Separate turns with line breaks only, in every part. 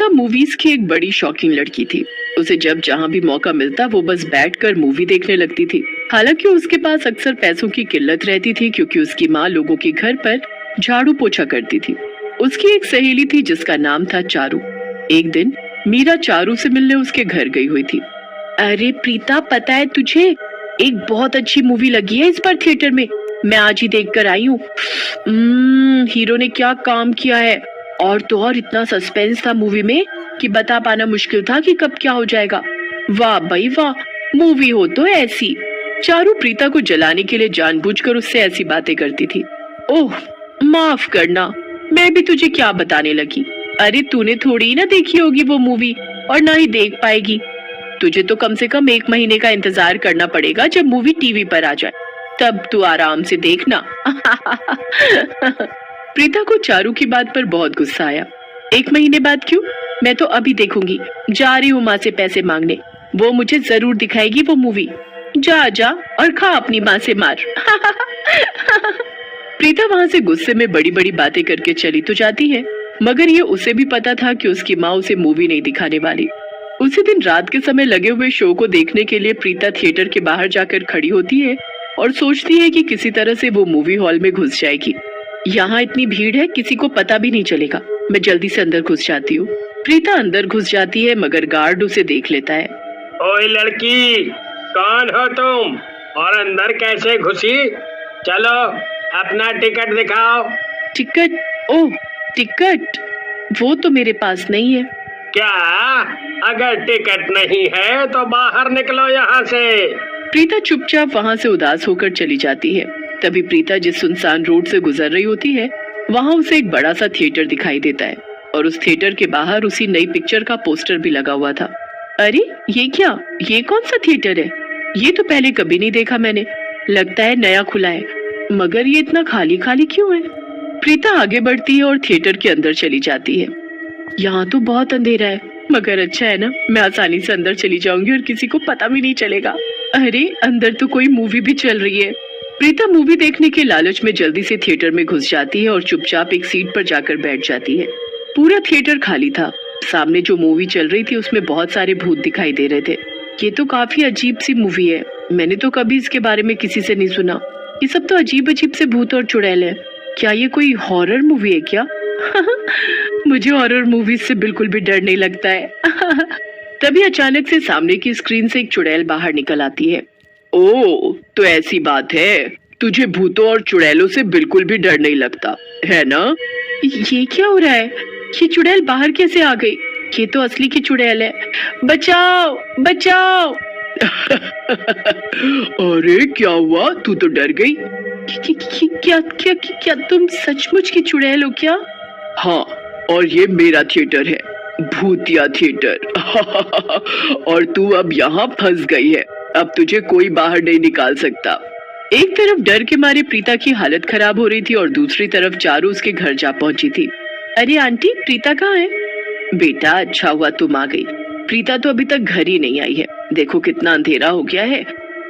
Preeta movies की एक बड़ी शौकीन लड़की थी। उसे जब जहाँ भी मौका मिलता वो बस बैठकर मूवी देखने लगती थी। हालांकि उसके पास अक्सर पैसों की किल्लत रहती थी क्योंकि उसकी माँ लोगों के घर पर झाड़ू पोछा करती थी। उसकी एक सहेली थी जिसका नाम था चारू। एक दिन मीरा चारू से मिलने उसके घर गई हुई थी। अरे प्रीता, पता है तुझे, एक बहुत अच्छी मूवी लगी है इस बार थिएटर में। मैं आज ही देख कर आई हूँ। हीरो ने क्या काम किया है। और तो और इतना सस्पेंस था मूवी में कि बता पाना मुश्किल था कि कब क्या हो जाएगा। वाह भाई वाह, मूवी हो तो ऐसी। चारू प्रीता को जलाने के लिए जानबूझकर उससे ऐसी बातें करती थी। ओह माफ करना, मैं भी तुझे क्या बताने लगी। अरे तूने थोड़ी ही ना देखी होगी वो मूवी, और ना ही देख पाएगी। तुझे तो कम से कम 1 महीने का इंतजार करना पड़ेगा जब मूवी टीवी पर आ जाए, तब तू आराम से देखना। प्रीता को चारू की बात पर बहुत गुस्सा आया। 1 महीने बाद क्यों, मैं तो अभी देखूंगी। जा रही हूँ माँ से पैसे मांगने, वो मुझे जरूर दिखाएगी वो मूवी। जा जा और खा अपनी माँ से मार। प्रीता वहां से गुस्से में बड़ी बड़ी बातें करके चली तो जाती है, मगर ये उसे भी पता था कि उसकी माँ उसे मूवी नहीं दिखाने वाली। उसी दिन रात के समय लगे हुए शो को देखने के लिए प्रीता थिएटर के बाहर जाकर खड़ी होती है और सोचती है कि किसी तरह से वो मूवी हॉल में घुस जाएगी। यहाँ इतनी भीड़ है, किसी को पता भी नहीं चलेगा। मैं जल्दी से अंदर घुस जाती हूँ। प्रीता अंदर घुस जाती है मगर गार्ड उसे देख लेता है।
ओए लड़की, कौन हो तुम और अंदर कैसे घुसी? चलो अपना टिकट दिखाओ।
टिकट? ओह टिकट, वो तो मेरे पास नहीं है।
क्या? अगर टिकट नहीं है तो बाहर निकलो यहाँ से।
प्रीता चुपचाप वहाँ से उदास होकर चली जाती है। तभी प्रीता जिस सुनसान रोड से गुजर रही होती है वहाँ उसे एक बड़ा सा थिएटर दिखाई देता है और उस थिएटर के बाहर उसी नई पिक्चर का पोस्टर भी लगा हुआ था। अरे ये क्या, ये कौन सा थिएटर है? ये तो पहले कभी नहीं देखा मैंने। लगता है नया खुला है, मगर ये इतना खाली खाली क्यों है? प्रीता आगे बढ़ती है और थिएटर के अंदर चली जाती है। यहाँ तो बहुत अंधेरा है, मगर अच्छा है ना, मैं आसानी से अंदर चली जाऊंगी और किसी को पता भी नहीं चलेगा। अरे अंदर तो कोई मूवी भी चल रही है। प्रीता मूवी देखने के लालच में जल्दी से थिएटर में घुस जाती है और चुपचाप एक सीट पर जाकर बैठ जाती है। पूरा थिएटर खाली था। सामने जो मूवी चल रही थी उसमें बहुत सारे भूत दिखाई दे रहे थे। ये तो काफी अजीब सी मूवी है, मैंने तो कभी इसके बारे में किसी से नहीं सुना। ये सब तो अजीब अजीब से भूत और चुड़ैल है। क्या ये कोई हॉरर मूवी है क्या? मुझे हॉरर मूवीज से बिल्कुल भी डर नहीं लगता है। तभी अचानक से सामने की स्क्रीन से एक चुड़ैल बाहर निकल आती है। ओ तो ऐसी बात है, तुझे भूतों और चुड़ैलों से बिल्कुल भी डर नहीं लगता है ना? ये क्या हो रहा है? ये चुड़ैल बाहर कैसे आ गई? ये तो असली की चुड़ैल है। बचाओ बचाओ। अरे क्या हुआ, तू तो डर गई? क्या क्या क्या तुम सचमुच की चुड़ैल हो क्या? हाँ, और ये मेरा थिएटर है, भूतिया थिएटर। और तू अब यहाँ फंस गई है, अब तुझे कोई बाहर नहीं निकाल सकता। एक तरफ डर के मारे प्रीता की हालत खराब हो रही थी और दूसरी तरफ चारू उसके घर जा पहुंची थी। अरे आंटी, प्रीता कहाँ है? बेटा अच्छा हुआ तुम आ गई। प्रीता तो अभी तक घर ही नहीं आई है। देखो कितना अंधेरा हो गया है,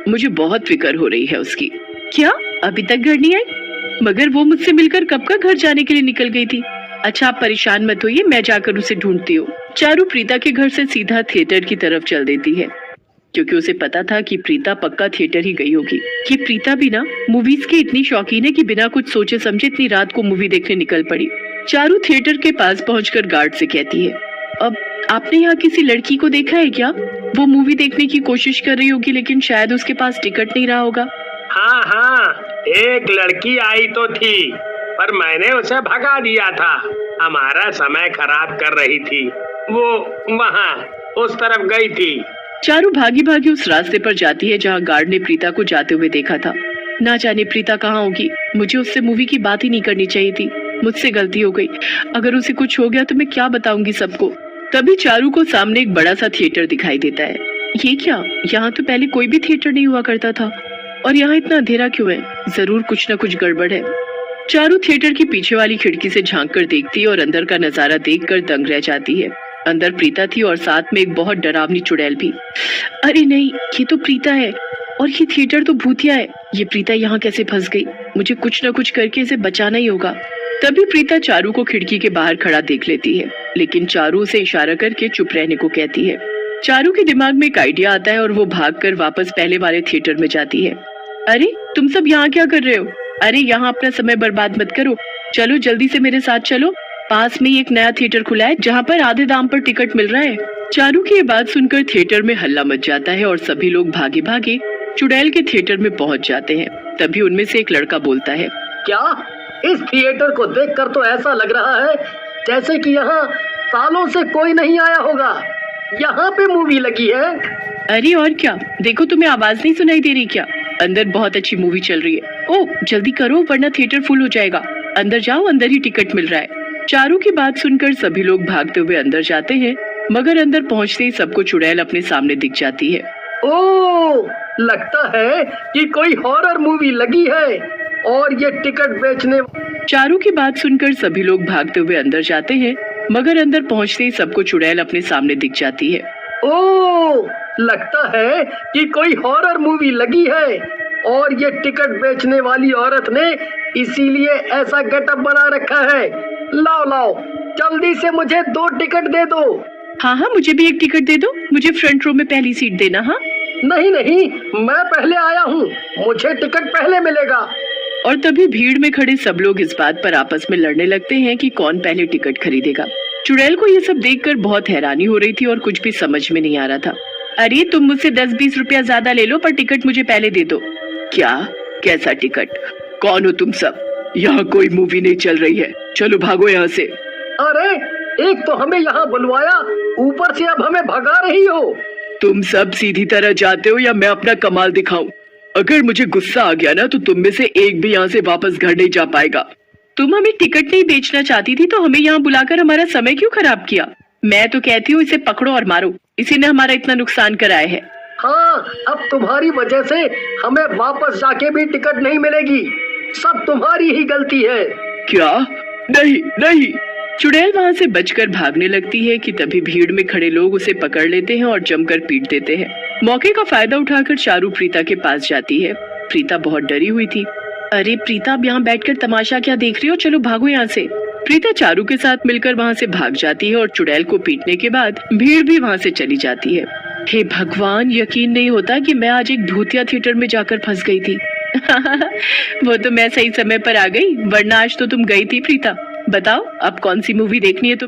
मुझे बहुत फिक्र हो रही है उसकी। क्या अभी तक घर नहीं आई? मगर वो मुझसे मिलकर कब का घर जाने के लिए निकल गई थी। अच्छा आप परेशान मत होइए, मैं जाकर उसे ढूंढती हूँ। चारू प्रीता के घर से सीधा थिएटर की तरफ चल देती है क्योंकि उसे पता था कि प्रीता पक्का थिएटर ही गई होगी। कि प्रीता भी ना मूवीज की इतनी शौकीन है कि बिना कुछ सोचे समझे इतनी रात को मूवी देखने निकल पड़ी। चारू थिएटर के पास पहुंचकर गार्ड से कहती है, अब आपने यहाँ किसी लड़की को देखा है क्या? वो मूवी देखने की कोशिश कर रही होगी लेकिन शायद उसके पास टिकट नहीं रहा होगा।
हाँ हाँ, एक लड़की आई तो थी पर मैंने उसे भगा दिया था। हमारा समय खराब कर रही थी, वो वहाँ उस तरफ गई थी।
चारू भागी भागी उस रास्ते पर जाती है जहाँ गार्ड ने प्रीता को जाते हुए देखा था। ना जाने प्रीता कहाँ होगी। मुझे उससे मूवी की बात ही नहीं करनी चाहिए थी, मुझसे गलती हो गई। अगर उसे कुछ हो गया तो मैं क्या बताऊंगी सबको। तभी चारू को सामने एक बड़ा सा थिएटर दिखाई देता है। ये क्या, यहाँ तो पहले कोई भी थिएटर नहीं हुआ करता था, और यहाँ इतना अंधेरा क्यों है? जरूर कुछ न कुछ गड़बड़ है। चारू थिएटर की पीछे वाली खिड़की से झांक कर देखती है और अंदर का नजारा देखकर दंग रह जाती है। अंदर प्रीता थी और साथ में एक बहुत डरावनी चुड़ैल भी। अरे नहीं, ये तो प्रीता है और ये थिएटर तो भूतिया है। ये प्रीता यहाँ कैसे फंस गई? मुझे कुछ न कुछ करके इसे बचाना ही होगा। तभी प्रीता चारू को खिड़की के बाहर खड़ा देख लेती है, लेकिन चारू उसे इशारा करके चुप रहने को कहती है। चारू के दिमाग में एक आइडिया आता है और वो भागकर वापस पहले वाले थिएटर में जाती है। अरे तुम सब यहाँ क्या कर रहे हो? अरे यहाँ अपना समय बर्बाद मत करो, चलो जल्दी से मेरे साथ चलो, पास में ही एक नया थिएटर खुला है जहाँ पर आधे दाम पर टिकट मिल रहा है। चारू की ये बात सुनकर थिएटर में हल्ला मच जाता है और सभी लोग भागे भागे चुड़ैल के थिएटर में पहुंच जाते हैं। तभी उनमें से एक लड़का बोलता है,
क्या इस थिएटर को देखकर तो ऐसा लग रहा है जैसे कि यहाँ सालों से कोई नहीं आया होगा। यहाँ पे मूवी लगी है।
अरे और क्या, देखो तुम्हें आवाज नहीं सुनाई दे रही क्या? अंदर बहुत अच्छी मूवी चल रही है। ओह जल्दी करो वरना थिएटर फुल हो जाएगा। अंदर जाओ, अंदर ही टिकट मिल रहा है। चारू की बात सुनकर सभी लोग भागते हुए अंदर जाते हैं, मगर अंदर पहुंचते ही सबको चुड़ैल अपने सामने दिख जाती है।
ओह, लगता है कि कोई हॉरर मूवी लगी है और ये टिकट बेचने।
चारू की बात सुनकर सभी लोग भागते हुए अंदर जाते हैं, मगर अंदर पहुंचते ही सबको चुड़ैल अपने सामने दिख जाती है।
ओह, लगता है कि कोई हॉरर मूवी लगी है और ये टिकट बेचने वाली औरत ने इसीलिए ऐसा गेटअप बना रखा है। लाओ लाओ, जल्दी से मुझे 2 टिकट दे दो।
हाँ हाँ, मुझे भी एक टिकट दे दो, मुझे फ्रंट रो में पहली सीट देना। हाँ
नहीं नहीं, मैं पहले आया हूँ, मुझे टिकट पहले मिलेगा।
और तभी भीड़ में खड़े सब लोग इस बात पर आपस में लड़ने लगते हैं कि कौन पहले टिकट खरीदेगा। चुड़ैल को ये सब देखकर बहुत हैरानी हो रही थी और कुछ भी समझ में नहीं आ रहा था। अरे तुम मुझसे 10-20 रुपया ज्यादा ले लो पर टिकट मुझे पहले दे दो। क्या? कैसा टिकट? कौन हो तुम सब? यहाँ कोई मूवी नहीं चल रही है, चलो भागो यहाँ से।
अरे एक तो हमें यहाँ बुलवाया, ऊपर से अब हमें भगा रही हो।
तुम सब सीधी तरह जाते हो या मैं अपना कमाल दिखाऊं? अगर मुझे गुस्सा आ गया ना तो तुम में से एक भी यहाँ से वापस घर नहीं जा पाएगा। तुम हमें टिकट नहीं बेचना चाहती थी तो हमें यहाँ बुलाकर हमारा समय क्यों खराब किया? मैं तो कहती हूँ इसे पकड़ो और मारो, इसी ने हमारा इतना नुकसान कराया है।
हाँ, अब तुम्हारी वजह से हमें वापस जाके भी टिकट नहीं मिलेगी, सब तुम्हारी ही गलती है।
क्या? नहीं नहीं। चुड़ैल वहाँ से बचकर भागने लगती है कि तभी भीड़ में खड़े लोग उसे पकड़ लेते हैं और जमकर पीट देते हैं। मौके का फायदा उठाकर चारू प्रीता के पास जाती है। प्रीता बहुत डरी हुई थी। अरे प्रीता, अब यहाँ बैठकर तमाशा क्या देख रही हो, चलो भागो यहाँ से। प्रीता चारू के साथ मिलकर वहाँ से भाग जाती है और चुड़ैल को पीटने के बाद भीड़ भी वहाँ से चली जाती है। हे भगवान, यकीन नहीं होता कि मैं आज एक भूतिया थिएटर में जाकर फंस गई थी। वो तो मैं सही समय पर आ गई, वरना आज तो तुम गई थी। प्रीता बताओ अब कौन सी मूवी देखनी है?